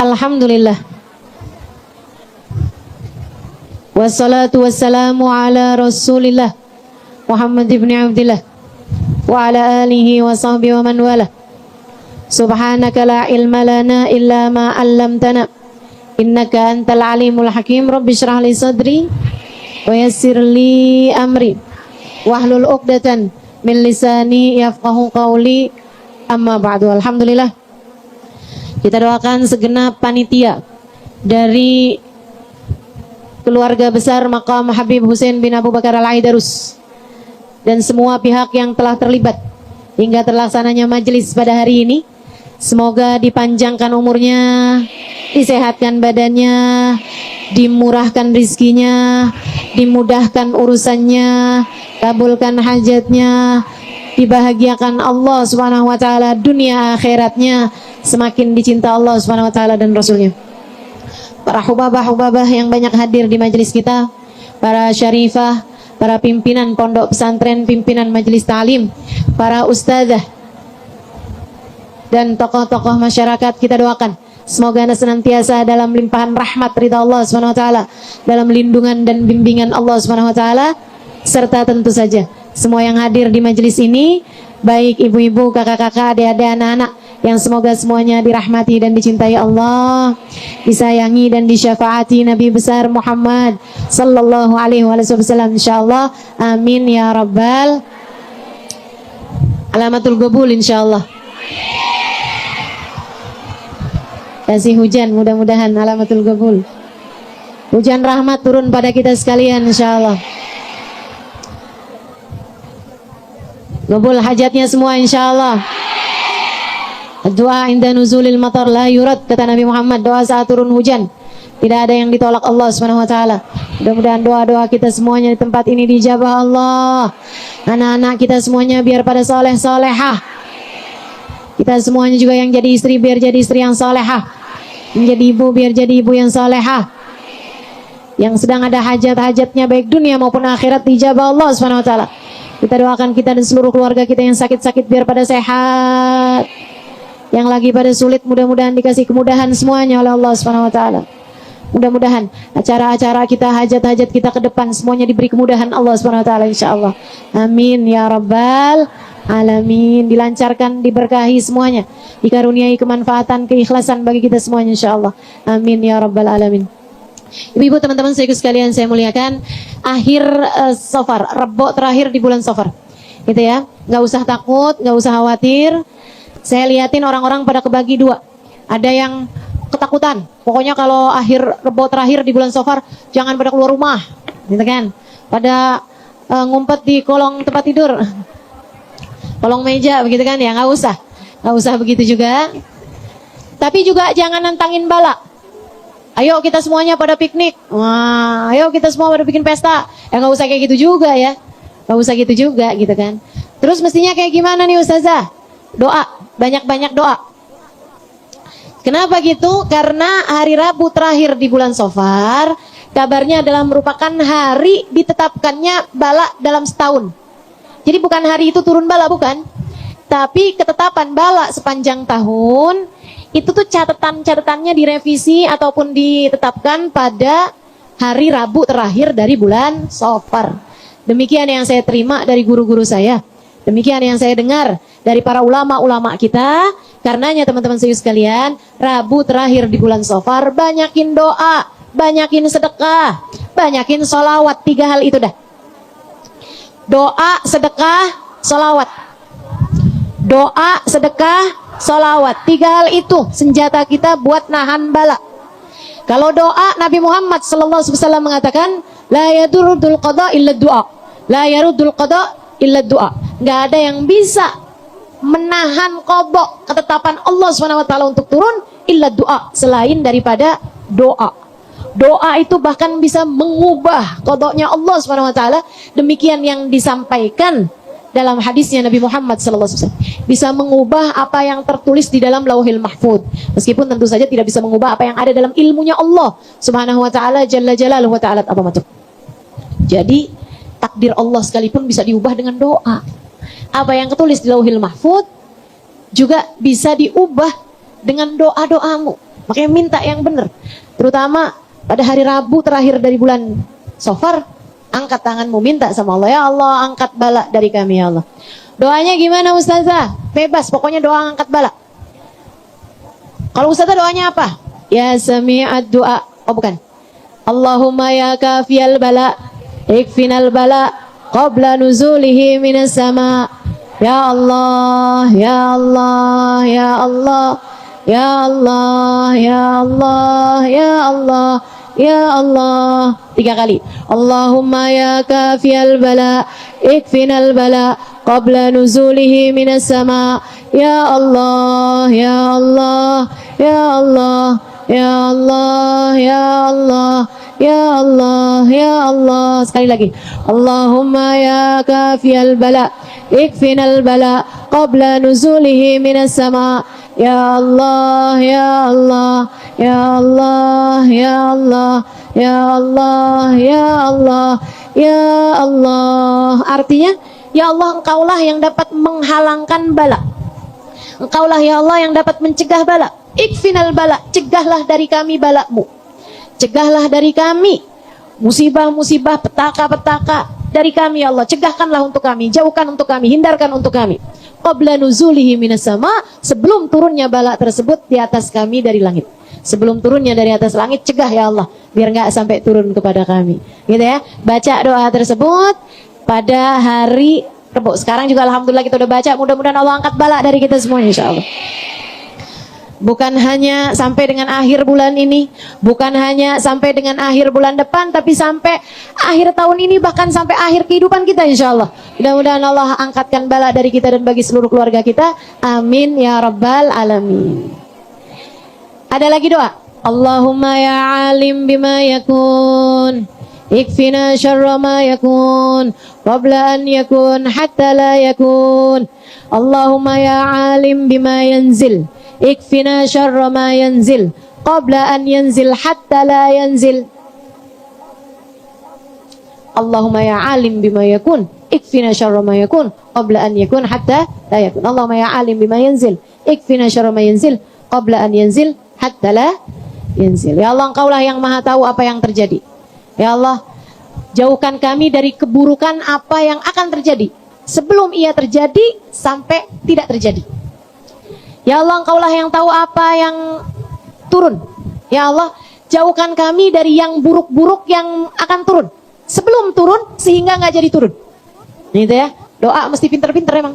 Alhamdulillah. Wassalatu wassalamu ala Rasulillah Muhammad ibn Abdillah wa ala alihi wa sahbihi wa man wala. Subhanaka la ilma lana illa ma 'allamtana innaka antal alimul hakim. Rabbi shrah li sadri wa yassir li amri wahlul 'uqdatan min lisani yafqahu qawli. Amma ba'du. Alhamdulillah, kita doakan segenap panitia dari keluarga besar Maqam Habib Hussein bin Abu Bakar Al-Aidarus dan semua pihak yang telah terlibat hingga terlaksananya majelis pada hari ini. Semoga dipanjangkan umurnya, disehatkan badannya, dimurahkan rizkinya, dimudahkan urusannya, kabulkan hajatnya, dibahagiakan Allah Subhanahu wa taala dunia akhiratnya, semakin dicinta Allah Subhanahu wa taala dan Rasulnya. Para hubabah-hubabah yang banyak hadir di majelis kita, para syarifah, para pimpinan pondok pesantren, pimpinan majelis ta'lim, para ustazah dan tokoh-tokoh masyarakat, kita doakan semoga Anda senantiasa dalam limpahan rahmat ridha Allah Subhanahu wa taala, dalam lindungan dan bimbingan Allah Subhanahu wa taala, serta tentu saja semua yang hadir di majelis ini, baik ibu-ibu, kakak-kakak, adik-adik, anak-anak, yang semoga semuanya dirahmati dan dicintai Allah, disayangi dan disyafaati Nabi besar Muhammad sallallahu alaihi wasallam, insyaallah. Amin ya rabbal alamatul qabul, insyaallah. Kasih hujan, mudah-mudahan alamatul qabul. Hujan rahmat turun pada kita sekalian, insyaallah. Qabul hajatnya semua, insyaallah. Doa inda nuzulil matar la yurad, kata Nabi Muhammad. Doa saat turun hujan tidak ada yang ditolak Allah Subhanahu wa taala. Mudah-mudahan doa-doa kita semuanya di tempat ini dijabah Allah. Anak-anak kita semuanya biar pada soleh solehah. Kita semuanya juga yang jadi istri biar jadi istri yang solehah, menjadi ibu biar jadi ibu yang solehah. Yang sedang ada hajat-hajatnya baik dunia maupun akhirat dijabah Allah Subhanahu wa taala. Kita doakan kita dan seluruh keluarga kita yang sakit-sakit biar pada sehat. Yang lagi pada sulit mudah-mudahan dikasih kemudahan semuanya oleh Allah Subhanahu wa taala. Mudah-mudahan acara-acara kita, hajat-hajat kita ke depan semuanya diberi kemudahan Allah Subhanahu wa taala, insyaallah. Amin ya rabbal alamin. Dilancarkan, diberkahi semuanya, dikaruniai kemanfaatan, keikhlasan bagi kita semuanya, insyaallah. Amin ya rabbal alamin. Ibu-ibu, teman-teman saya sekalian, saya muliakan, akhir Safar, Rebo terakhir di bulan Safar, gitu ya. Nggak usah takut, nggak usah khawatir. Saya liatin orang-orang pada kebagi dua. Ada yang ketakutan, pokoknya kalau akhir Rebo terakhir di bulan Safar jangan pada keluar rumah, gitu kan. Pada ngumpet di kolong tempat tidur, kolong meja, begitu kan ya. Nggak usah begitu juga. Tapi juga jangan nantangin bala. Ayo kita semuanya pada piknik, wah, ayo kita semua pada bikin pesta. Nggak usah kayak gitu juga ya, nggak usah gitu juga, gitu kan. Terus mestinya kayak gimana nih Ustazah? Doa, banyak-banyak doa. Kenapa gitu? Karena hari Rabu terakhir di bulan Safar, kabarnya adalah merupakan hari ditetapkannya bala dalam setahun. Jadi bukan hari itu turun bala, bukan. Tapi ketetapan bala sepanjang tahun, itu tuh catatan-catatannya direvisi ataupun ditetapkan pada hari Rabu terakhir dari bulan Safar. Demikian yang saya terima dari guru-guru saya. Demikian yang saya dengar dari para ulama-ulama kita. Karenanya teman-teman saya sekalian, Rabu terakhir di bulan Safar, banyakin doa, banyakin sedekah, banyakin sholawat. 3 hal itu dah. Doa, sedekah, sholawat. Doa, sedekah, sholawat. 3 hal itu senjata kita buat nahan bala. Kalau doa, Nabi Muhammad SAW mengatakan, la yadurudul qada illa du'a. La yarudul qada illa du'a. Nggak ada yang bisa menahan qada, ketetapan Allah SWT untuk turun, illa du'a, selain daripada doa. Doa itu bahkan bisa mengubah qadanya Allah SWT. Demikian yang disampaikan dalam hadisnya Nabi Muhammad SAW. Bisa mengubah apa yang tertulis di dalam Lauhil Mahfud. Meskipun tentu saja tidak bisa mengubah apa yang ada dalam ilmunya Allah Subhanahu wa taala jalla jalaluhu wa ta'ala azamatuh. Jadi takdir Allah sekalipun bisa diubah dengan doa. Apa yang tertulis di Lauhil Mahfud juga bisa diubah dengan doa-doamu. Makanya minta yang benar. Terutama pada hari Rabu terakhir dari bulan Safar, angkat tanganmu minta sama Allah. Ya Allah, angkat bala dari kami ya Allah. Doanya gimana Ustazah? Bebas, pokoknya doa angkat bala. Kalau Ustazah doanya apa? Ya sami'ad du'a. Oh bukan. Allahumma ya kafiyal bala, ikfinal bala qabla nuzulihi minas sama. Ya Allah, ya Allah, ya Allah. Ya Allah, ya Allah, ya Allah, ya Allah. 3 kali. Allahumma ya kafiyal bala, ikfinal bala qabla nuzulihi minas sama. Ya Allah, ya Allah, ya Allah, ya Allah, ya Allah, ya Allah, ya Allah. Sekali lagi. Allahumma ya kafiyal bala, ikfinal bala qabla nuzulihi minas sama. Ya Allah, ya Allah, ya Allah, ya Allah, ya Allah, ya Allah, ya Allah. Artinya, ya Allah, engkaulah yang dapat menghalangkan bala. Engkaulah ya Allah yang dapat mencegah bala. Ikfinal bala, cegahlah dari kami balamu. Cegahlah dari kami musibah-musibah, petaka-petaka dari kami ya Allah. Cegahkanlah untuk kami, jauhkan untuk kami, hindarkan untuk kami. Qabla nuzulihi minas sama, sebelum turunnya bala tersebut di atas kami dari langit. Sebelum turunnya dari atas langit, cegah ya Allah biar enggak sampai turun kepada kami. Gitu ya. Baca doa tersebut pada hari Rebo. Sekarang juga alhamdulillah kita udah baca, mudah-mudahan Allah angkat bala dari kita semua insyaallah. Bukan hanya sampai dengan akhir bulan ini, bukan hanya sampai dengan akhir bulan depan, tapi sampai akhir tahun ini, bahkan sampai akhir kehidupan kita insya Allah. Mudah-mudahan Allah angkatkan bala dari kita dan bagi seluruh keluarga kita. Amin ya rabbal alamin. Ada lagi doa. Allahumma ya alim bima yakun, ikfina syarra ma yakun, qabla an yakun hatta la yakun. Allahumma ya alim bima yanzil, ikfina syarra ma yanzil qabla an yanzil hatta la yanzil. Allahumma ya alim bima yakun, ikfina syarra ma yakun qabla an yakun hatta la yakun. Allahumma ya alim bima yanzil, ikfina syarra ma yanzil qabla an yanzil hatta la yanzil. Ya Allah, engkaulah yang maha tahu apa yang terjadi. Ya Allah, jauhkan kami dari keburukan apa yang akan terjadi sebelum ia terjadi sampai tidak terjadi. Ya Allah, engkaulah yang tahu apa yang turun. Ya Allah, jauhkan kami dari yang buruk-buruk yang akan turun sebelum turun sehingga nggak jadi turun. Gitu ya. Doa mesti pinter-pinter emang.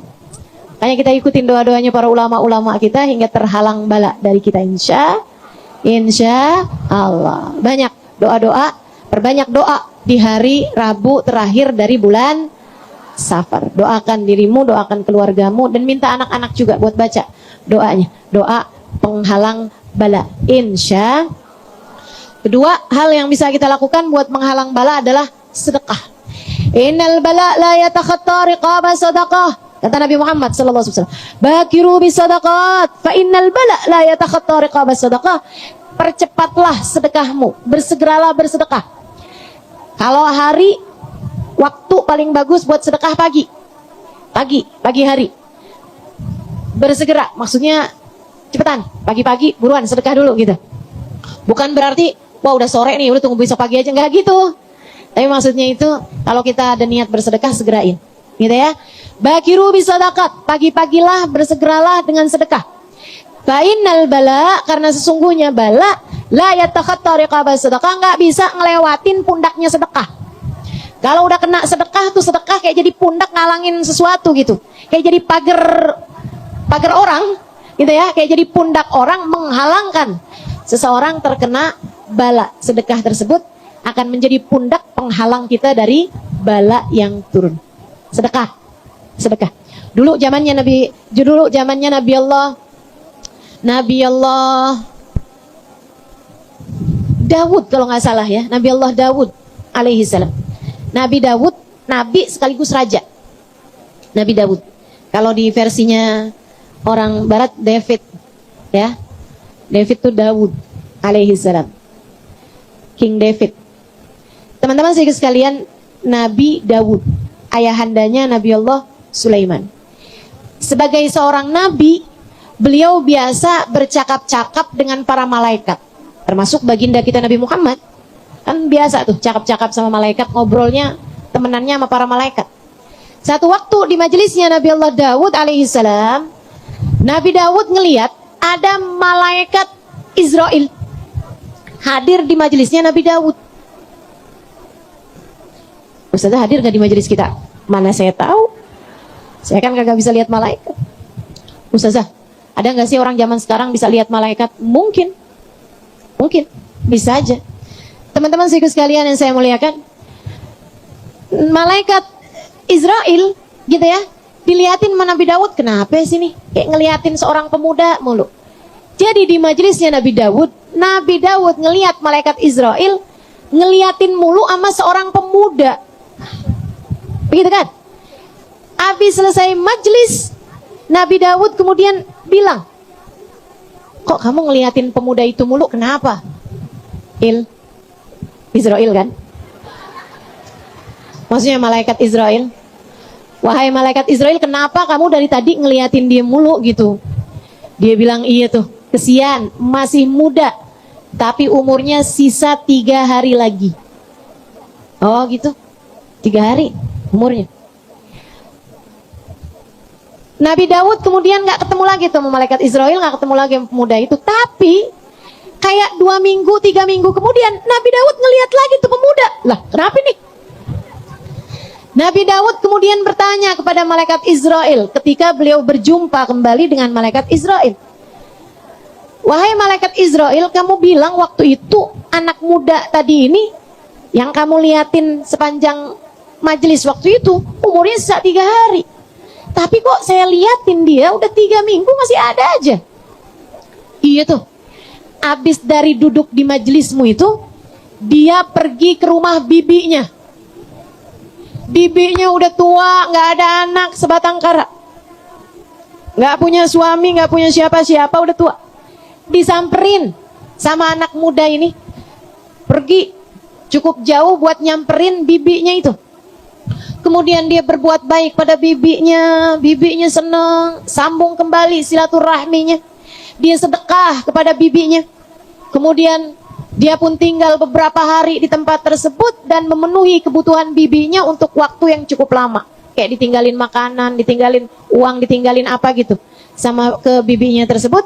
Makanya kita ikutin doa-doanya para ulama-ulama kita hingga terhalang bala dari kita insya Allah. Banyak doa-doa, perbanyak doa di hari Rabu terakhir dari bulan Safar. Doakan dirimu, doakan keluargamu, dan minta anak-anak juga buat baca doanya. Doa penghalang bala. Insya. Kedua hal yang bisa kita lakukan buat menghalang bala adalah sedekah. Innal bala la yatakhatta riqaba sadaqah. Kata Nabi Muhammad sallallahu alaihi wasallam, "Bakiru bisadaqat, fa innal bala la yatakhatta riqaba sadaqah." Percepatlah sedekahmu, bersegeralah bersedekah. Kalau hari, waktu paling bagus buat sedekah pagi hari. Bersegera, maksudnya cepetan, pagi-pagi buruan sedekah dulu gitu. Bukan berarti, wah udah sore nih, udah tunggu besok pagi aja, enggak gitu. Tapi maksudnya itu, kalau kita ada niat bersedekah, segerain, gitu ya. Bakiru bisadaqat, pagi-pagilah, bersegeralah dengan sedekah. Fa'innal bala, karena sesungguhnya bala, la yatakhatta riqaba sedekah, nggak bisa ngelewatin pundaknya sedekah. Kalau udah kena sedekah tuh, sedekah kayak jadi pundak ngalangin sesuatu gitu, kayak jadi pagar orang gitu ya, kayak jadi pundak orang menghalangkan seseorang terkena bala. Sedekah tersebut akan menjadi pundak penghalang kita dari bala yang turun. Sedekah. Dulu zamannya Nabi Allah Dawud kalau nggak salah ya, Nabi Allah Dawud alaihi salam. Nabi Dawud, nabi sekaligus raja. Nabi Dawud. Kalau di versinya orang barat David ya. David itu Dawud alaihi salam. King David. Teman-teman sekalian, Nabi Dawud, ayahandanya Nabi Allah Sulaiman. Sebagai seorang nabi, beliau biasa bercakap-cakap dengan para malaikat, termasuk baginda kita Nabi Muhammad. Kan biasa tuh cakap-cakap sama malaikat, ngobrolnya temenannya sama para malaikat. Satu waktu di majelisnya Nabi Allah Daud alaihissalam, Nabi Daud ngelihat ada malaikat Israel hadir di majelisnya Nabi Daud. Ustazah hadir gak di majelis kita? Mana saya tahu, saya kan kagak bisa lihat malaikat. Ustazah, ada gak sih orang zaman sekarang bisa lihat malaikat? Mungkin bisa aja. Teman-teman sekalian sekalian yang saya muliakan, malaikat Israel gitu ya, diliatin sama Nabi Daud. Kenapa sih nih kayak ngeliatin seorang pemuda mulu? Jadi di majelisnya Nabi Daud ngeliat malaikat Israel ngeliatin mulu sama seorang pemuda. Begitu kan? Habis selesai majelis, Nabi Daud kemudian bilang, kok kamu ngeliatin pemuda itu mulu, kenapa? Israel kan? Maksudnya malaikat Israel. Wahai malaikat Israel, kenapa kamu dari tadi ngeliatin dia mulu gitu? Dia bilang, iya tuh, kesian, masih muda, tapi umurnya sisa 3 hari lagi. Oh gitu, 3 hari umurnya. Nabi Daud kemudian gak ketemu lagi tuh sama malaikat Israel, gak ketemu lagi sama pemuda itu. Tapi kayak 2 minggu, 3 minggu kemudian Nabi Daud ngelihat lagi tuh pemuda. Lah kenapa nih? Nabi Daud kemudian bertanya kepada malaikat Israel ketika beliau berjumpa kembali dengan malaikat Israel. Wahai malaikat Israel, kamu bilang waktu itu anak muda tadi ini yang kamu liatin sepanjang majelis waktu itu umurnya sisa 3 hari. Tapi kok saya liatin dia udah 3 minggu masih ada aja. Iya tuh, abis dari duduk di majelismu itu, dia pergi ke rumah bibinya. Bibinya udah tua, gak ada anak sebatang kara, gak punya suami, gak punya siapa-siapa, udah tua. Disamperin sama anak muda ini, pergi cukup jauh buat nyamperin bibinya itu. Kemudian dia berbuat baik pada bibinya, bibinya senang, sambung kembali silaturahminya. Dia sedekah kepada bibinya. Kemudian dia pun tinggal beberapa hari di tempat tersebut dan memenuhi kebutuhan bibinya untuk waktu yang cukup lama. Kayak ditinggalin makanan, ditinggalin uang, ditinggalin apa gitu sama ke bibinya tersebut.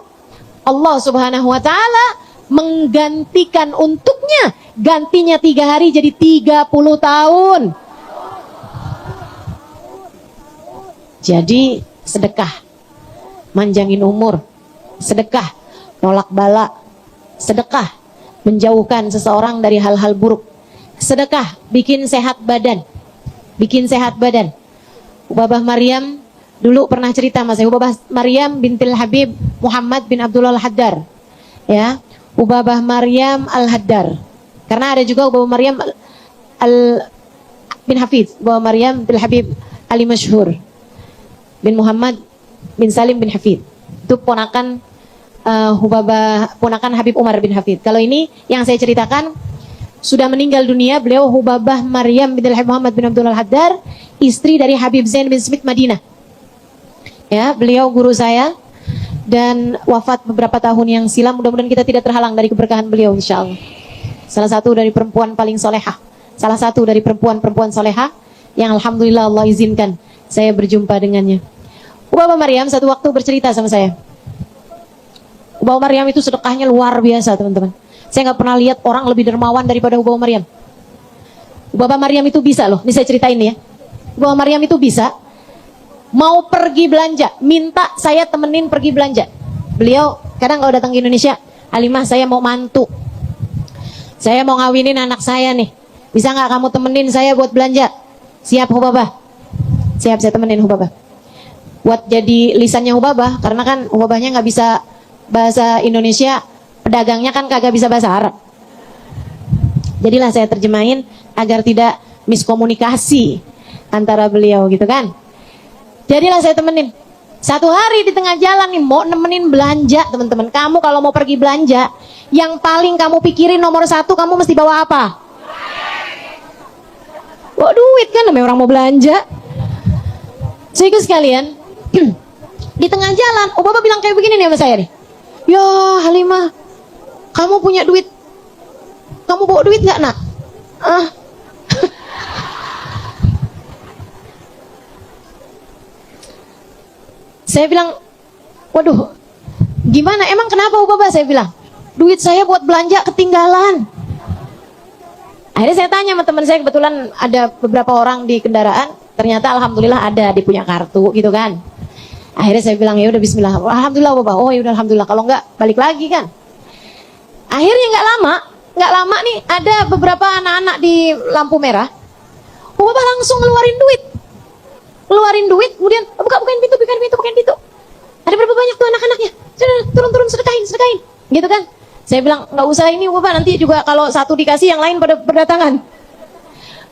Allah Subhanahu wa ta'ala menggantikan untuknya, gantinya 3 hari jadi 30 tahun. Jadi sedekah manjangin umur, sedekah nolak bala, sedekah menjauhkan seseorang dari hal-hal buruk, sedekah bikin sehat badan, bikin sehat badan. Ubabah Maryam dulu pernah cerita mas saya, Ubabah Maryam bintil Habib Muhammad bin Abdullah Al-Haddar, ya, Ubabah Maryam Al-Haddar. Karena ada juga Ubabah Maryam bin Hafiz, Ubabah Maryam bin Habib Ali Masyhur bin Muhammad bin Salim bin Hafid. Itu ponakan ponakan Habib Umar bin Hafid. Kalau ini yang saya ceritakan sudah meninggal dunia, beliau Hubabah Maryam bin Muhammad bin Abdullah Al-Haddar, istri dari Habib Zain bin Smith Madinah. Ya, beliau guru saya dan wafat beberapa tahun yang silam. Mudah-mudahan kita tidak terhalang dari keberkahan beliau insyaallah. Salah satu dari perempuan paling solehah, salah satu dari perempuan-perempuan solehah yang alhamdulillah Allah izinkan saya berjumpa dengannya. Ubabah Maryam satu waktu bercerita sama saya. Ubabah Maryam itu sedekahnya luar biasa teman-teman. Saya nggak pernah lihat orang lebih dermawan daripada Ubabah Maryam. Ubabah Maryam itu bisa loh, ini saya ceritain nih ya. Ubabah Maryam itu bisa mau pergi belanja, minta saya temenin pergi belanja. Beliau kadang kalau datang ke Indonesia, Halimah saya mau mantu, saya mau ngawinin anak saya nih, bisa nggak kamu temenin saya buat belanja? Siap Ubabah, siap saya temenin Ubabah. Buat jadi lisannya Ubabah, karena kan Ubabahnya nggak bisa bahasa Indonesia, pedagangnya kan kagak bisa bahasa Arab. Jadilah saya terjemahin agar tidak miskomunikasi antara beliau gitu kan. Jadilah saya temenin. Satu hari di tengah jalan nih mau nemenin belanja teman-teman. Kamu kalau mau pergi belanja, yang paling kamu pikirin nomor 1 kamu mesti bawa apa? Bawa duit kan, namanya orang mau belanja. Sehingga sekalian, Di tengah jalan, Ubaba bilang kayak begini nih sama saya nih. Ya Halimah, kamu punya duit. Kamu bawa duit gak nak? Saya bilang, waduh, gimana? Emang kenapa Ubaba? Saya bilang, duit saya buat belanja ketinggalan. Akhirnya saya tanya sama teman saya, kebetulan ada beberapa orang di kendaraan, ternyata alhamdulillah ada, dia punya kartu gitu kan. Akhirnya saya bilang, ya udah bismillah. Alhamdulillah Ubaba. Oh ya udah alhamdulillah, kalau enggak balik lagi kan. Akhirnya nggak lama nih ada beberapa anak-anak di lampu merah. Ubaba langsung ngeluarin duit, kemudian bukain pintu. Ada berapa banyak tuh anak-anaknya? Sudah turun sedekahin, gitu kan? Saya bilang nggak usah ini Ubaba, nanti juga kalau satu dikasih yang lain pada berdatangan.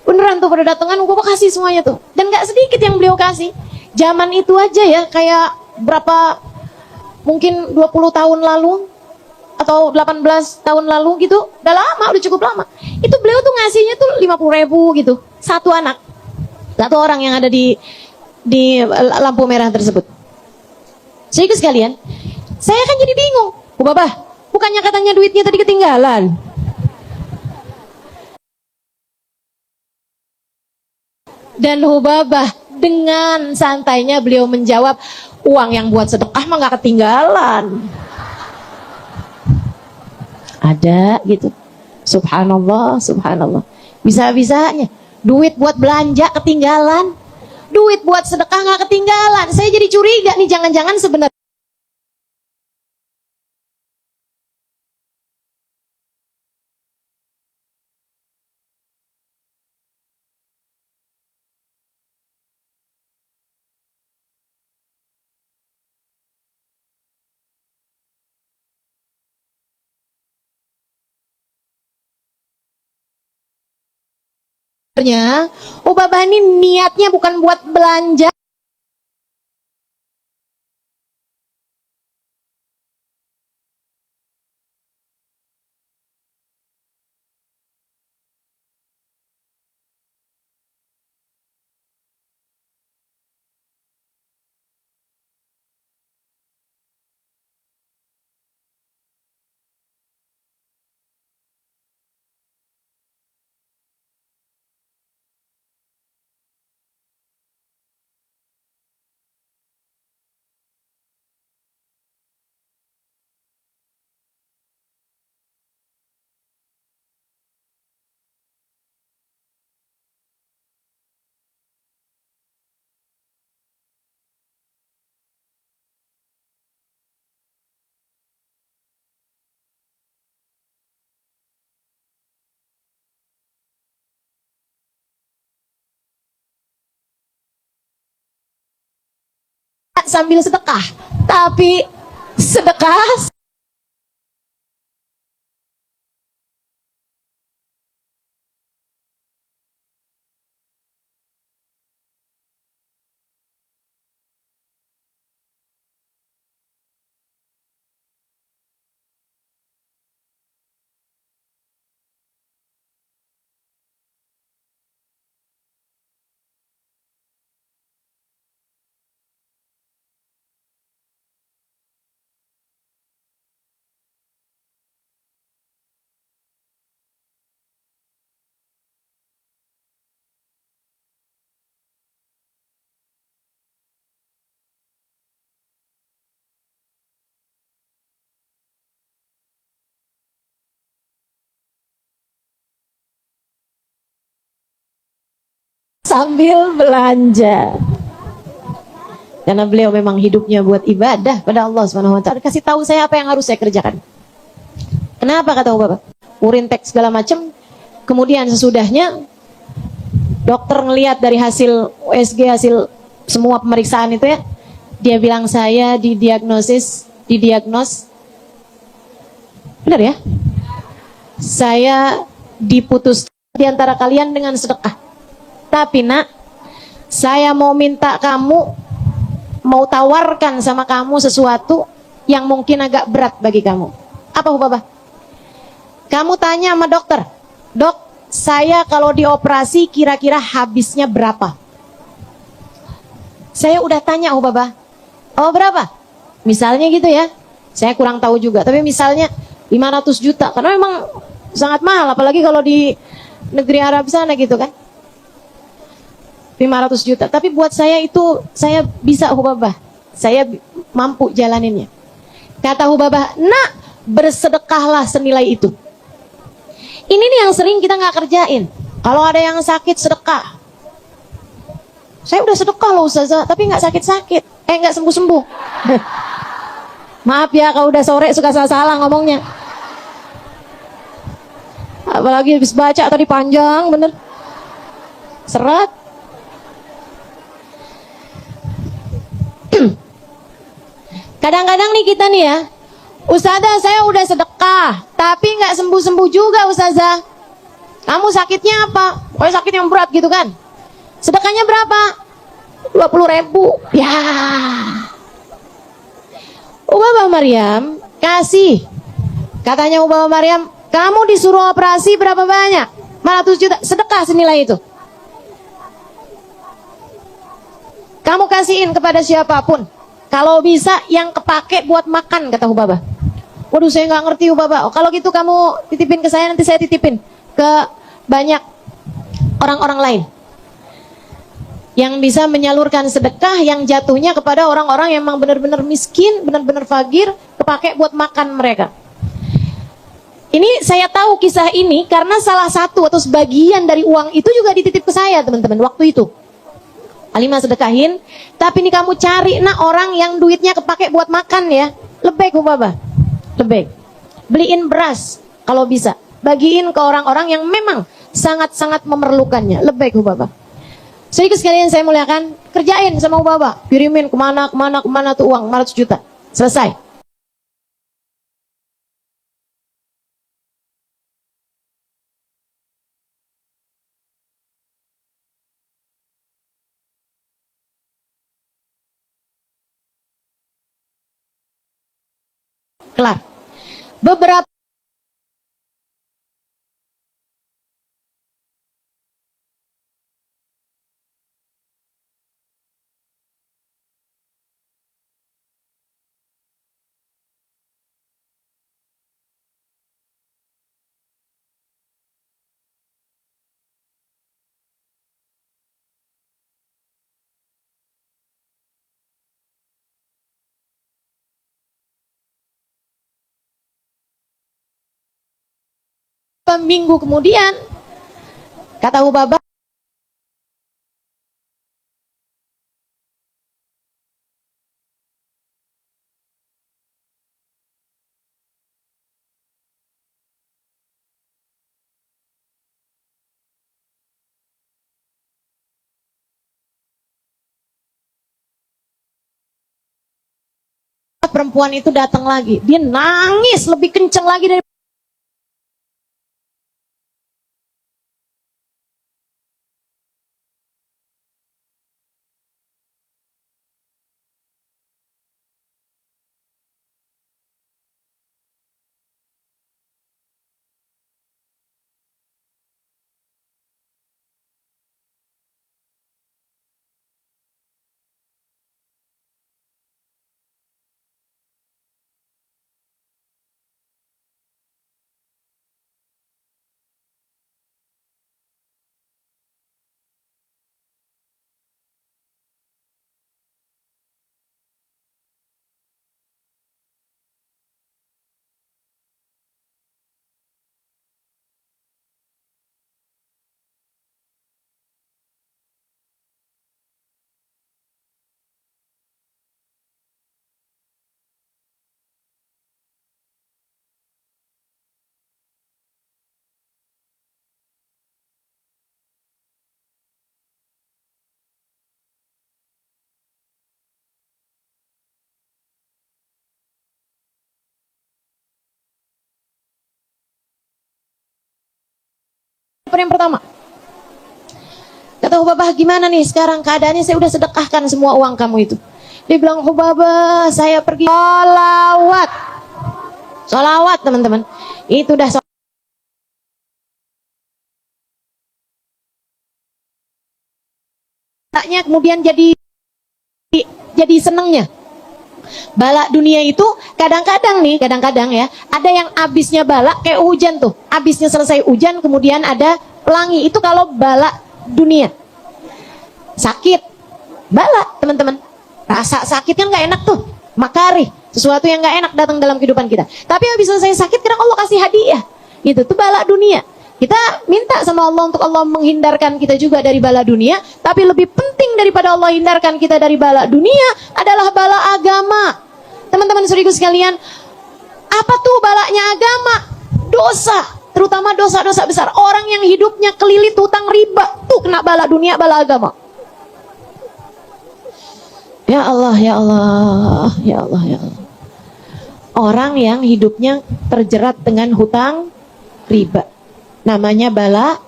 Beneran tuh pada datangan, Ubaba kasih semuanya tuh. Dan nggak sedikit yang beliau kasih. Zaman itu aja ya, kayak berapa mungkin 20 tahun lalu atau 18 tahun lalu gitu, udah lama, udah cukup lama. Itu beliau tuh ngasihnya tuh 50.000 gitu, satu anak, satu orang yang ada di lampu merah tersebut. Sehingga sekalian, saya kan jadi bingung. Ubaba, bukannya katanya duitnya tadi ketinggalan? Dan Ubaba dengan santainya beliau menjawab, uang yang buat sedekah mah gak ketinggalan. Ada gitu. Subhanallah. Bisa-bisanya duit buat belanja ketinggalan, duit buat sedekah gak ketinggalan. Saya jadi curiga nih, jangan-jangan sebenarnya Ubaba ini niatnya bukan buat belanja. Sambil sedekah, tapi sedekah sambil belanja. Karena beliau memang hidupnya buat ibadah pada Allah Subhanahu wa taala. Kasih tahu saya apa yang harus saya kerjakan. Kenapa kata Bapak? Urintek segala macam. Kemudian sesudahnya dokter ngelihat dari hasil USG, hasil semua pemeriksaan itu ya, dia bilang saya didiagnos benar ya? Saya diputus di antara kalian dengan sedekah. Tapi nak, saya mau minta kamu, mau tawarkan sama kamu sesuatu yang mungkin agak berat bagi kamu. Apa Bapak? Kamu tanya sama dokter, dok, saya kalau dioperasi kira-kira habisnya berapa? Saya udah tanya Bapak, Oh berapa? Misalnya gitu ya. Saya kurang tahu juga. Tapi misalnya 500 juta. Karena memang sangat mahal. Apalagi kalau di negeri Arab sana gitu kan. 500 juta. Tapi buat saya itu, saya bisa Hubabah. Saya mampu jalaninnya. Kata Hubabah, nak bersedekahlah senilai itu. Ini nih yang sering kita nggak kerjain. Kalau ada yang sakit sedekah. Saya udah sedekah loh Ustazah, tapi nggak sakit-sakit. Nggak sembuh-sembuh. Maaf ya kalau udah sore suka salah-salah ngomongnya. Apalagi habis baca tadi panjang bener. Serat. Kadang-kadang nih kita nih ya, Ustazah saya udah sedekah, tapi nggak sembuh-sembuh juga Ustazah. Kamu sakitnya apa? Pokoknya sakit yang berat gitu kan. Sedekahnya berapa? 20.000. Ya. Ubah Maryam kasih. Katanya Ubah Maryam, kamu disuruh operasi berapa banyak? 500 juta. Sedekah senilai itu. Kamu kasihin kepada siapapun. Kalau bisa yang kepake buat makan, kata Hubabah. Waduh saya nggak ngerti Hubabah. Oh, kalau gitu kamu titipin ke saya, nanti saya titipin ke banyak orang-orang lain yang bisa menyalurkan sedekah yang jatuhnya kepada orang-orang yang memang benar-benar miskin, benar-benar fakir, kepake buat makan mereka. Ini saya tahu kisah ini karena salah satu atau sebagian dari uang itu juga dititip ke saya teman-teman waktu itu. Alimah sedekahin, tapi ini kamu cari nak orang yang duitnya kepake buat makan ya. Lebih Hubabah. Lebih. Beliin beras kalau bisa. Bagiin ke orang-orang yang memang sangat-sangat memerlukannya. Lebih Hubabah. Sedikit sekalian saya muliakan, kerjain sama Hubabah. Kirimin kemana tuh uang 500 juta. Selesai. Kelar. Beberapa minggu kemudian, kata Hubabah, perempuan itu datang lagi. Dia nangis lebih kencang lagi dari yang pertama. Kata Hubabah, gimana nih sekarang keadaannya? Saya udah sedekahkan semua uang kamu itu. Dia bilang, Hubabah, saya pergi sholawat. Sholawat teman-teman. Itu udah sholatnya kemudian jadi senengnya. Bala dunia itu kadang-kadang nih, kadang-kadang ya, ada yang abisnya bala kayak hujan tuh. Abisnya selesai hujan kemudian ada pelangi. Itu kalau bala dunia. Sakit. Bala, teman-teman. Rasa sakit kan nggak enak tuh. Makari. Sesuatu yang nggak enak datang dalam kehidupan kita. Tapi habis selesai sakit kadang Allah kasih hadiah. Gitu, tuh bala dunia. Kita minta sama Allah untuk Allah menghindarkan kita juga dari bala dunia. Tapi lebih penting daripada Allah hindarkan kita dari bala dunia adalah bala agama. Teman-teman saudaraku sekalian, apa tuh balanya agama? Dosa, terutama dosa-dosa besar. Orang yang hidupnya kelilit hutang riba, tuh kena bala dunia, bala agama. Ya Allah, ya Allah, ya Allah, ya Allah. Orang yang hidupnya terjerat dengan hutang riba, namanya bala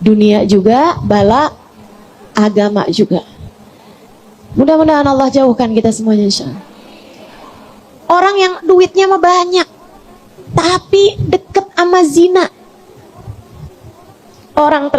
dunia juga, bala agama juga. Mudah-mudahan Allah jauhkan kita semuanya, insyaallah. Orang yang duitnya mah banyak, tapi deket sama zina. Orang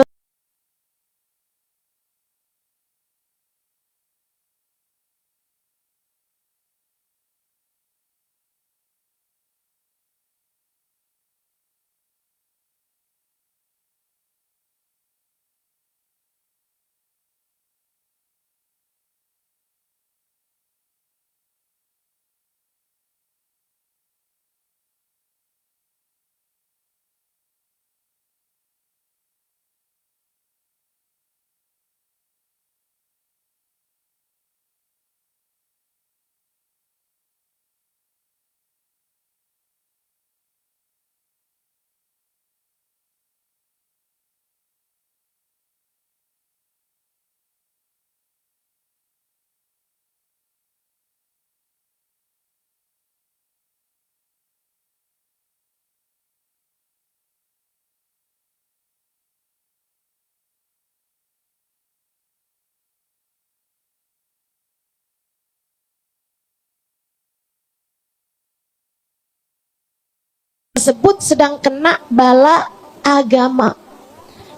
tersebut sedang kena bala agama,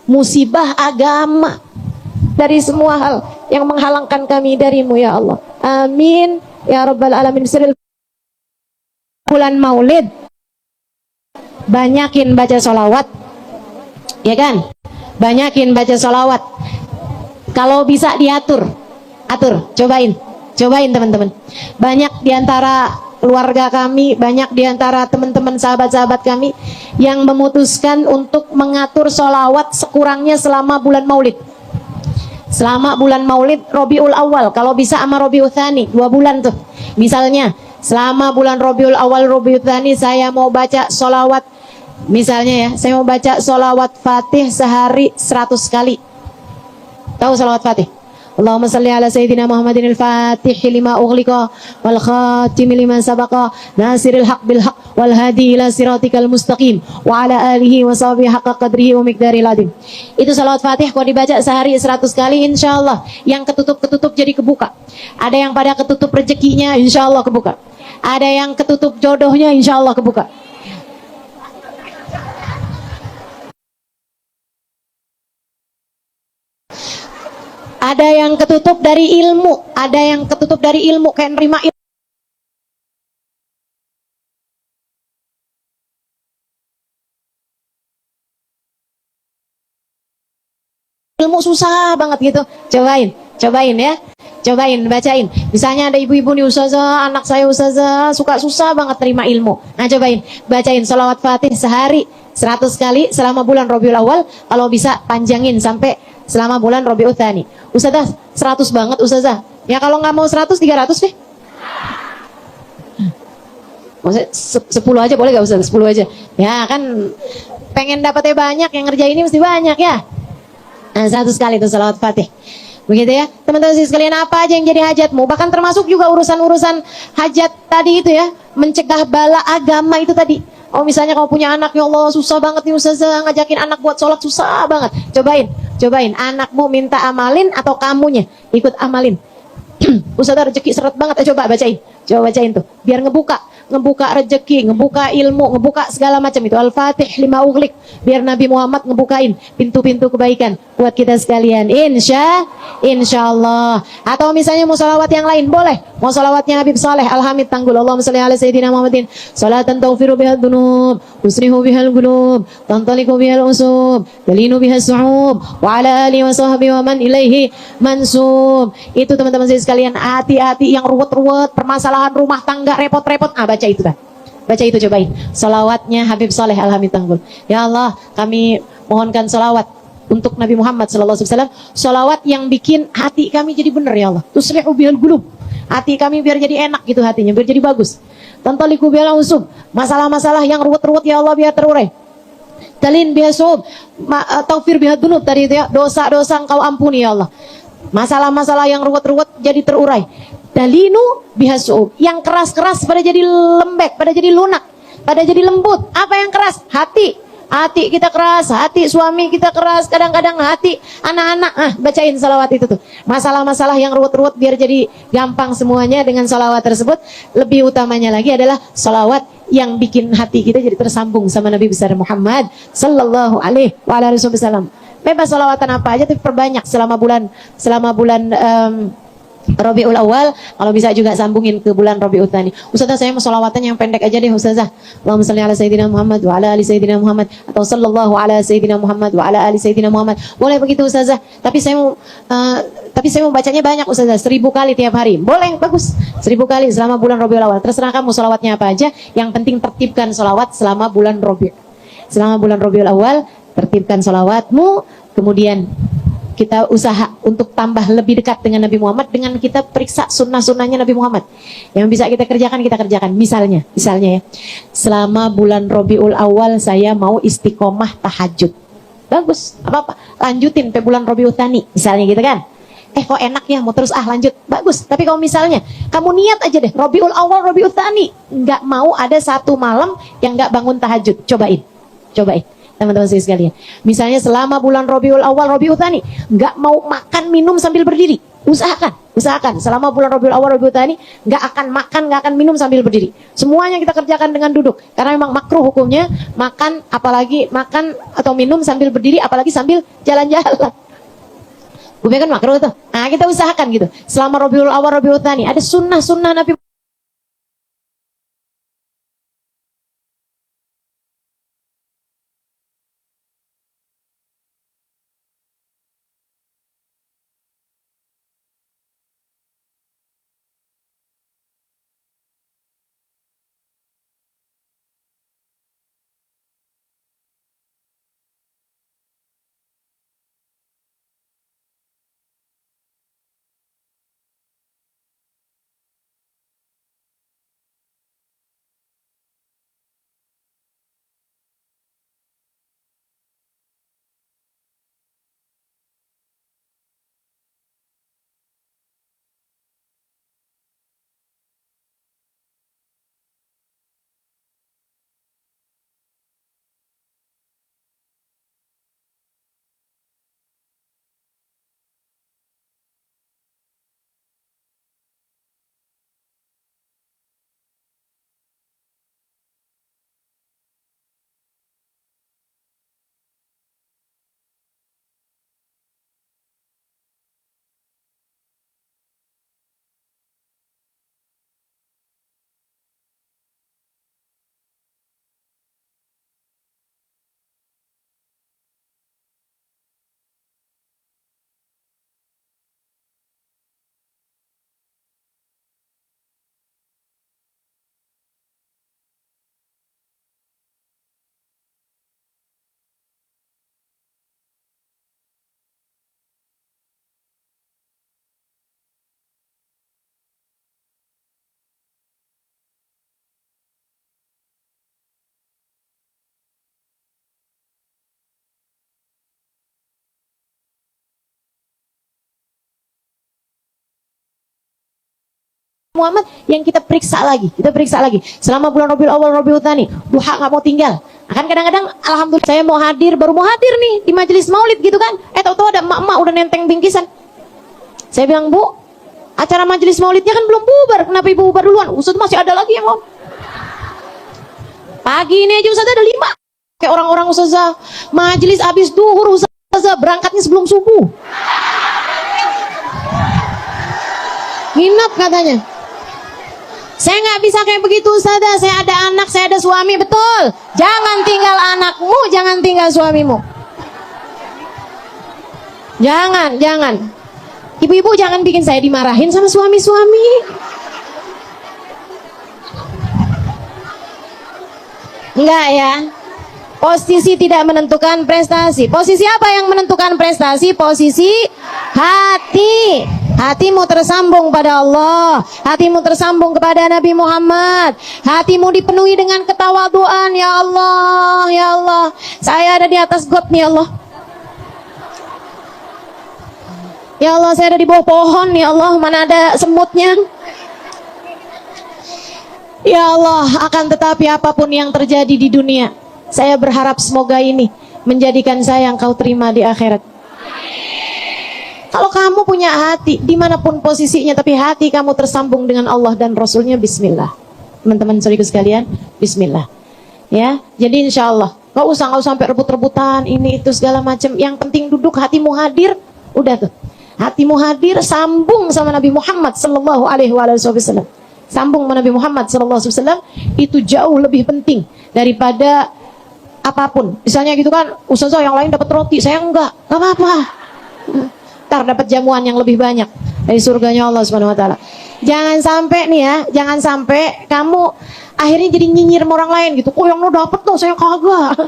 musibah agama, dari semua hal yang menghalangkan kami darimu ya Allah. Amin ya rabbal alamin. Bulan Maulid, banyakin baca sholawat, ya kan? Banyakin baca sholawat. Kalau bisa diatur, cobain teman-teman. Banyak diantara keluarga kami, banyak diantara teman-teman sahabat-sahabat kami yang memutuskan untuk mengatur sholawat sekurangnya selama bulan Maulid. Selama bulan Maulid Rabiul Awal, kalau bisa sama Rabiul Tsani, 2 bulan tuh. Misalnya selama bulan Rabiul Awal, Rabiul Tsani saya mau baca sholawat, misalnya ya, saya mau baca sholawat Fatih sehari 100 kali. Tahu sholawat Fatih? Allahumma salli ala Sayyidina Muhammadin al-Fatih lima ughliqa wal khatim liman sabaqa nasiril haq bil haq wal hadi ila siratikal mustaqim wa ala alihi wa sahbihi haqqa qadrihi wa miqdaril azim. Itu salawat Fatih kalau dibaca sehari 100 kali, insyaallah yang ketutup jadi kebuka. Ada yang pada ketutup rezekinya, insyaallah kebuka. Ada yang ketutup jodohnya, insyaallah kebuka. Ada yang ketutup dari ilmu, ada yang ketutup dari ilmu, kayak nerima ilmu susah banget gitu. Cobain ya. Cobain, bacain. Misalnya ada ibu-ibu nih, ustazah, anak saya ustazah, suka susah banget terima ilmu. Nah cobain, bacain sholawat Fatih sehari 100 kali selama bulan Rabiul Awal. Kalau bisa panjangin sampai selama bulan Rabiul Tsani. Ustazah, 100 banget ustazah. Ya kalau nggak mau 100, 300 deh. Maksudnya 10 aja boleh gak ustazah? 10 aja. Ya kan pengen dapatnya banyak, yang ngerjain ini mesti banyak ya. Nah, 100 kali itu sholawat Fatih. Begitu ya. Teman-teman sekalian, apa aja yang jadi hajatmu, bahkan termasuk juga urusan-urusan hajat tadi itu ya, mencegah bala agama itu tadi. Oh misalnya kamu punya anak, ya Allah susah banget nih ustazah ngajakin anak buat sholat, susah banget. Cobain anakmu minta amalin atau kamunya ikut amalin. Ustazah rezeki seret banget, coba bacain tuh biar ngebuka. ngebuka rezeki, ngebuka ilmu, ngebuka segala macam itu. Al-Fatih lima ughliq. Biar Nabi Muhammad ngebukain pintu-pintu kebaikan buat kita sekalian. Insya Allah. Atau misalnya mau salawat yang lain, boleh. Mau salawatnya Habib Saleh Al-Hamid Tanggul. Allahumma shalli ala sayyidina Muhammadin salatan taghfiru bihal dunub, tusrihu bihal qulub, tantaliqu bihal usub, talinu bihal su'ub, wa ala alihi wa sahbihi wa man ilaihi mansub. Itu teman-teman saya sekalian, hati-hati yang ruwet-ruwet, permasalahan rumah tangga repot-repot. Baca itu dah. Baca itu, cobain. Salawatnya Habib Saleh Al-Hamid Tanggul. Ya Allah, kami mohonkan salawat untuk Nabi Muhammad sallallahu alaihi wasallam, salawat yang bikin hati kami jadi benar ya Allah. Tuslihu bihal qulub. Hati kami biar jadi enak gitu hatinya, biar jadi bagus. Tantaliqu bihal usub. Masalah-masalah yang ruwet-ruwet ya Allah biar terurai. Talin bihasub, taufir bihadunub tadi itu ya, dosa-dosa Engkau ampuni ya Allah. Masalah-masalah yang ruwet-ruwet jadi terurai. Dalinu bihasub, yang keras-keras pada jadi lembek, pada jadi lunak, pada jadi lembut. Apa yang keras? Hati kita keras, hati suami kita keras, kadang-kadang hati anak-anak. Bacain salawat itu tuh. Masalah-masalah yang ruwet-ruwet biar jadi gampang semuanya dengan salawat tersebut. Lebih utamanya lagi adalah salawat yang bikin hati kita jadi tersambung sama Nabi besar Muhammad sallallahu alaihi wasallam. Bebas salawatan apa aja, tapi perbanyak selama bulan Rabiul Awal. Kalau bisa juga sambungin ke bulan Rabiul Tsani. Ustazah, saya mau sholawatan yang pendek aja deh Ustazah. Allahumma shalli ala sayyidina Muhammad wa ala ali sayyidina Muhammad, atau sallallahu ala sayyidina Muhammad wa ala ali sayyidina Muhammad. Boleh begitu Ustazah. Tapi saya mau bacanya banyak Ustazah, 1000 kali tiap hari. Boleh, bagus. 1000 kali selama bulan Rabiul Awal. Terserah kamu sholawatnya apa aja. Yang penting tertibkan sholawat selama bulan Rabiul. Selama bulan Rabiul Awal, tertibkan sholawatmu. Kemudian kita usaha untuk tambah lebih dekat dengan Nabi Muhammad dengan kita periksa sunnah-sunnahnya Nabi Muhammad. Yang bisa kita kerjakan, kita kerjakan. Misalnya ya, selama bulan Rabiul Awal saya mau istiqomah tahajud. Bagus, apa-apa. Lanjutin sampai bulan Rabiul Tsani, misalnya gitu kan. Kok enak ya, mau terus lanjut. Bagus, tapi kalau misalnya kamu niat aja deh, Rabiul Awal, Rabiul Tsani, nggak mau ada satu malam yang nggak bangun tahajud. Cobain. Teman-teman saya sekalian, misalnya selama bulan Rabiul Awal, Rabiul Tsani, nggak mau makan minum sambil berdiri. Usahakan selama bulan Rabiul Awal, Rabiul Tsani, nggak akan makan, nggak akan minum sambil berdiri. Semuanya kita kerjakan dengan duduk, karena memang makruh hukumnya makan, apalagi makan atau minum sambil berdiri, apalagi sambil jalan-jalan. Gue kan makruh tuh. Nah, kita usahakan gitu. Selama Rabiul Awal, Rabiul Tsani, ada sunnah-sunnah Nabi Muhammad yang kita periksa lagi selama bulan Rabiul Awal, Rabiul Tsani. Duha nggak mau tinggal. Kan kadang-kadang alhamdulillah saya baru mau hadir nih di majelis maulid gitu kan. Tahu-tahu ada emak-emak udah nenteng bingkisan. Saya bilang, "Bu, acara majelis maulidnya kan belum bubar. Kenapa ibu bubar duluan?" Ustaz, masih ada lagi yang mau. Pagi ini aja Ustazah ada 5. Kayak orang-orang Ustazah majelis habis duhur, Ustazah berangkatnya sebelum subuh. Nginep katanya. Saya nggak bisa kayak begitu Ustazah. Saya ada anak, saya ada suami. Betul. Jangan tinggal anakmu, jangan tinggal suamimu. Jangan. Ibu-ibu jangan bikin saya dimarahin sama suami-suami. Enggak ya. Posisi tidak menentukan prestasi. Posisi apa yang menentukan prestasi? Posisi hati. Hatimu tersambung pada Allah. Hatimu tersambung kepada Nabi Muhammad. Hatimu dipenuhi dengan ketawaduan. Ya Allah, ya Allah, saya ada di atas got nih Allah. Ya Allah, saya ada di bawah pohon. Ya Allah, mana ada semutnya. Ya Allah, akan tetapi apapun yang terjadi di dunia, saya berharap semoga ini menjadikan saya yang kau terima di akhirat. Kalau kamu punya hati, dimanapun posisinya, tapi hati kamu tersambung dengan Allah dan Rasulnya, bismillah. Teman-teman saudaraku sekalian, bismillah. Ya, jadi insya Allah, gak usah sampai rebut-rebutan, ini itu segala macam. Yang penting duduk, hatimu hadir, udah tuh. Hatimu hadir, sambung sama Nabi Muhammad Sallallahu Alaihi Wasallam. Sambung sama Nabi Muhammad SAW itu jauh lebih penting daripada apapun. Misalnya gitu kan, Ustazah yang lain dapat roti, saya enggak apa-apa. Ntar dapat jamuan yang lebih banyak dari surganya Allah Subhanahu Wa Taala. Jangan sampai nih ya, jangan sampai kamu akhirnya jadi nyinyir sama orang lain gitu. Oh yang lo dapet tuh, saya kagak.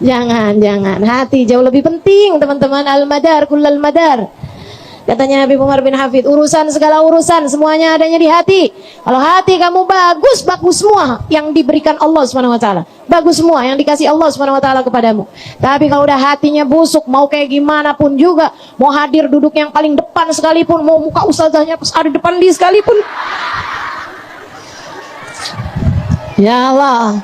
Jangan. Hati jauh lebih penting teman-teman. Al-madar kullal madar. Katanya Habib Umar bin Hafid, segala urusan semuanya adanya di hati. Kalau hati kamu bagus, bagus semua yang diberikan Allah Subhanahu Wa Taala. Bagus semua yang dikasih Allah Subhanahu Wa Taala kepadamu. Tapi kalau udah hatinya busuk, mau kayak gimana pun juga, mau hadir duduk yang paling depan sekalipun, mau muka ustazahnya pas ada depan dia sekalipun, ya Allah,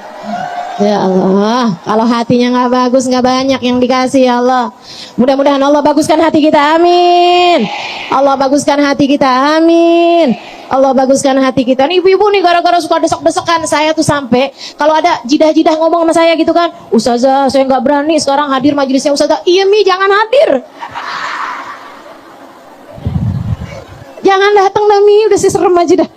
kalau hatinya nggak bagus, nggak banyak yang dikasih ya Allah. Mudah-mudahan Allah baguskan hati kita, amin. Allah baguskan hati kita, amin. Allah baguskan hati kita. Nih ibu-ibu nih gara-gara suka desek-desekan saya tuh sampai kalau ada jidah-jidah ngomong sama saya gitu kan, Ustazah saya nggak berani sekarang hadir majelisnya Ustazah. Iya Mi, jangan hadir. Jangan datang dah Mi, udah sih serem aja dah.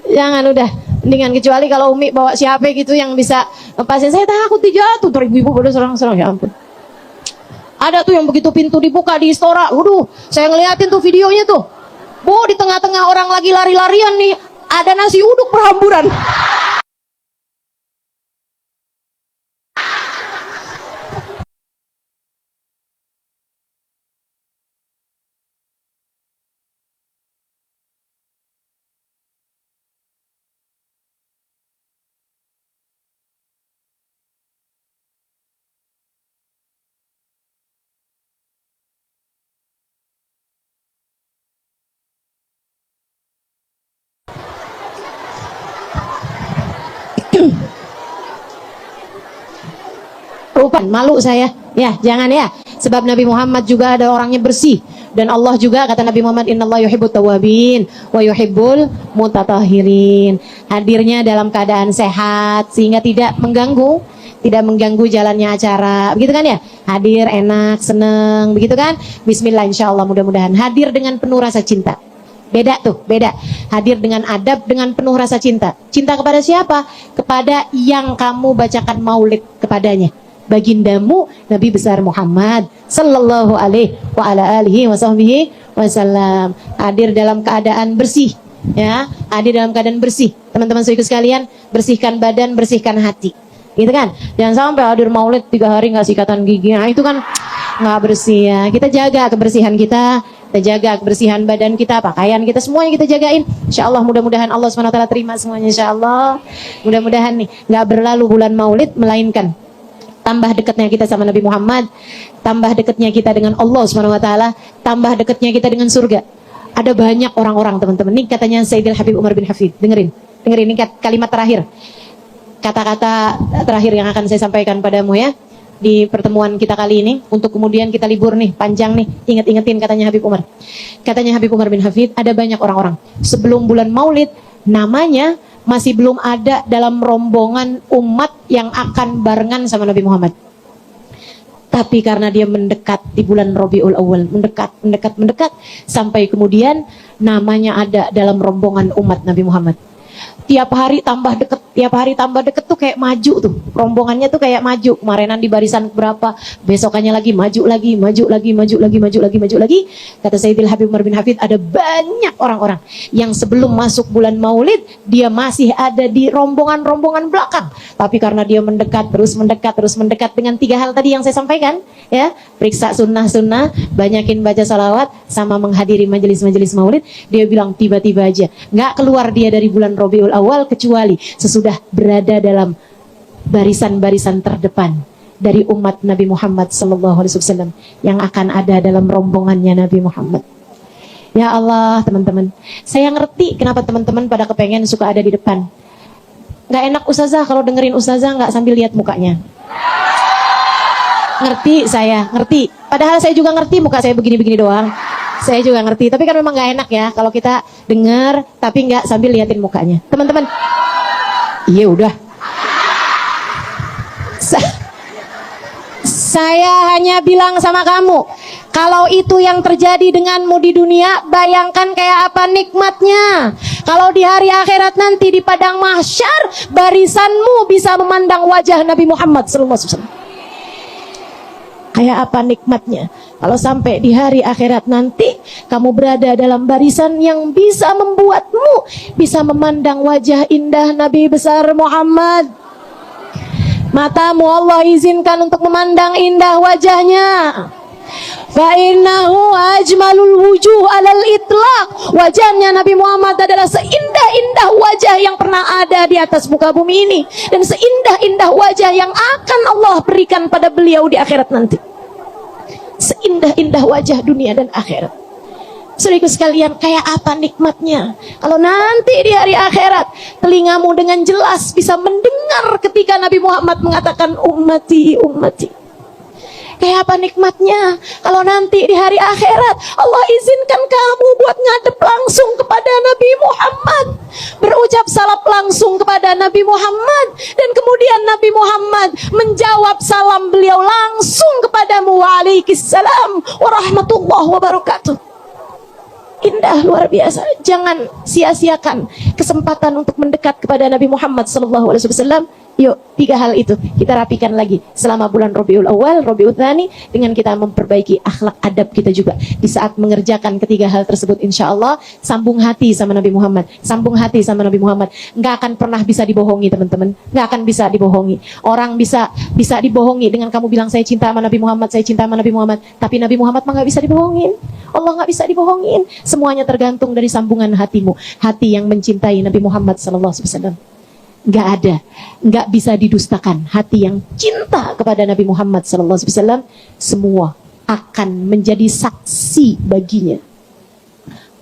Jangan udah. Dengan kecuali kalau Umi bawa siapa gitu yang bisa lepasin, saya takut dijatuh. Tuh ibu-ibu pada serang-serang, ya ampun. Ada tuh yang begitu pintu dibuka di Istora, waduh, saya ngeliatin tuh videonya tuh. Bu, di tengah-tengah orang lagi lari-larian nih, ada nasi uduk berhamburan. Rupan, malu saya. Ya, jangan ya. Sebab Nabi Muhammad juga ada orangnya bersih. Dan Allah juga kata Nabi Muhammad, innallaha yuhibbut tawwabin wa yuhibbul mutatahhirin. Hadirnya dalam keadaan sehat sehingga tidak mengganggu jalannya acara. Begitu kan ya? Hadir enak, seneng, begitu kan? Bismillah insyaallah, mudah-mudahan hadir dengan penuh rasa cinta. Beda tuh, beda. Hadir dengan adab, dengan penuh rasa cinta. Cinta kepada siapa? Kepada yang kamu bacakan maulid kepadanya. Bagindamu Nabi besar Muhammad sallallahu alaihi wa ala alihi wasallam. Hadir dalam keadaan bersih, ya. Hadir dalam keadaan bersih. Teman-teman saudara sekalian, bersihkan badan, bersihkan hati. Gitu kan? Jangan sampai hadir maulid 3 hari nggak sikatan gigi. Nah, itu kan nggak bersih ya. Kita jaga kebersihan kita jaga kebersihan badan kita, pakaian kita, semuanya kita jagain. Insyaallah mudah-mudahan Allah SWT terima semuanya insyaallah. Mudah-mudahan nih nggak berlalu bulan maulid melainkan tambah dekatnya kita sama Nabi Muhammad, tambah dekatnya kita dengan Allah SWT, tambah dekatnya kita dengan surga. Ada banyak orang-orang teman-teman. Ini katanya Sayyidil Habib Umar bin Hafid. Dengerin ini kalimat terakhir. Kata-kata terakhir yang akan saya sampaikan padamu ya di pertemuan kita kali ini, untuk kemudian kita libur nih, panjang nih, inget-ingetin katanya Habib Umar. Katanya Habib Umar bin Hafid, ada banyak orang-orang sebelum bulan maulid namanya masih belum ada dalam rombongan umat yang akan barengan sama Nabi Muhammad. Tapi karena dia mendekat di bulan Rabiul Awal, mendekat sampai kemudian namanya ada dalam rombongan umat Nabi Muhammad. Tiap hari tambah deket tuh kayak maju tuh. Rombongannya tuh kayak maju. Kemarinan di barisan berapa, besokannya lagi maju lagi. Kata Sayyidil Habib Umar bin Hafid, ada banyak orang-orang yang sebelum masuk bulan Maulid dia masih ada di rombongan-rombongan belakang. Tapi karena dia terus mendekat dengan 3 hal tadi yang saya sampaikan, ya, periksa sunnah-sunnah, banyakin baca salawat, sama menghadiri majelis-majelis Maulid, dia bilang tiba-tiba aja nggak keluar dia dari bulan Rabiul Awal kecuali sesudah berada dalam barisan-barisan terdepan dari umat Nabi Muhammad SAW yang akan ada dalam rombongannya Nabi Muhammad. Ya Allah, teman-teman, saya ngerti kenapa teman-teman pada kepengen suka ada di depan. Gak enak ustazah kalau dengerin ustazah gak sambil lihat mukanya. Ngerti, saya ngerti. Padahal saya juga ngerti muka saya begini-begini doang. Saya juga ngerti, tapi kan memang gak enak ya kalau kita dengar tapi gak sambil liatin mukanya. Teman-teman, iya udah. Saya hanya bilang sama kamu, kalau itu yang terjadi denganmu di dunia, bayangkan kayak apa nikmatnya. Kalau di hari akhirat nanti di padang mahsyar, barisanmu bisa memandang wajah Nabi Muhammad SAW. Kayak apa nikmatnya kalau sampai di hari akhirat nanti kamu berada dalam barisan yang bisa membuatmu bisa memandang wajah indah Nabi besar Muhammad. Matamu Allah izinkan untuk memandang indah wajahnya. Fa innahu ajmalul wujuh alal itlaq. Wajahnya Nabi Muhammad adalah seindah-indah wajah yang pernah ada di atas muka bumi ini, dan seindah-indah wajah yang akan Allah berikan pada beliau di akhirat nanti. Seindah-indah wajah dunia dan akhirat. Saudaraku sekalian, kayak apa nikmatnya kalau nanti di hari akhirat telingamu dengan jelas bisa mendengar ketika Nabi Muhammad mengatakan ummati, ummati. Kayak apa nikmatnya kalau nanti di hari akhirat Allah izinkan kamu buat ngadep langsung kepada Nabi Muhammad, berucap salam langsung kepada Nabi Muhammad, dan kemudian Nabi Muhammad menjawab salam beliau langsung kepadamu, waalaikumsalam warahmatullahi wabarakatuh. Indah luar biasa. Jangan sia-siakan kesempatan untuk mendekat kepada Nabi Muhammad SAW. Yuk, 3 hal itu kita rapikan lagi selama bulan Rabiul Awal, Rabiul Tsani, dengan kita memperbaiki akhlak adab kita juga di saat mengerjakan ketiga hal tersebut. Insya Allah sambung hati sama Nabi Muhammad, sambung hati sama Nabi Muhammad. Nggak akan pernah bisa dibohongi, teman-teman. Nggak akan bisa dibohongi. Orang bisa dibohongi dengan kamu bilang saya cinta sama Nabi Muhammad, saya cinta sama Nabi Muhammad, tapi Nabi Muhammad mah nggak bisa dibohongin. Allah nggak bisa dibohongin. Semuanya tergantung dari sambungan hatimu, hati yang mencintai Nabi Muhammad SAW. Nggak ada, nggak bisa didustakan. Hati yang cinta kepada Nabi Muhammad SAW, semua akan menjadi saksi baginya.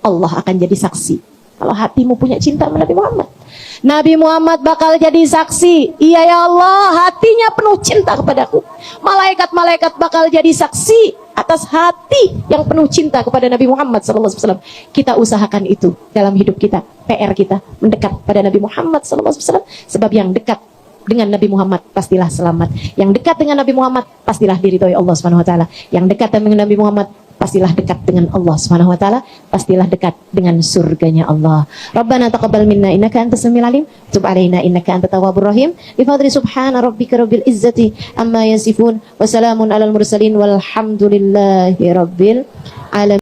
Allah akan jadi saksi. Kalau hatimu punya cinta sama Nabi Muhammad, Nabi Muhammad bakal jadi saksi. Iya ya Allah, hatinya penuh cinta kepadaku. Malaikat-malaikat bakal jadi saksi atas hati yang penuh cinta kepada Nabi Muhammad SAW. Kita usahakan itu dalam hidup kita. PR kita mendekat pada Nabi Muhammad SAW. Sebab yang dekat dengan Nabi Muhammad pastilah selamat. Yang dekat dengan Nabi Muhammad pastilah diridhoi Allah SWT. Yang dekat dengan Nabi Muhammad pastilah dekat dengan Allah Subhanahu wa taala, pastilah dekat dengan surganya Allah. Rabbana taqabbal minna innaka antas samiul alim, tub alaina innaka antat tawwabur rahim. Bi fadli subhana rabbika rabbil izzati amma yasifun wa salamun alal mursalin walhamdulillahi rabbil alamin.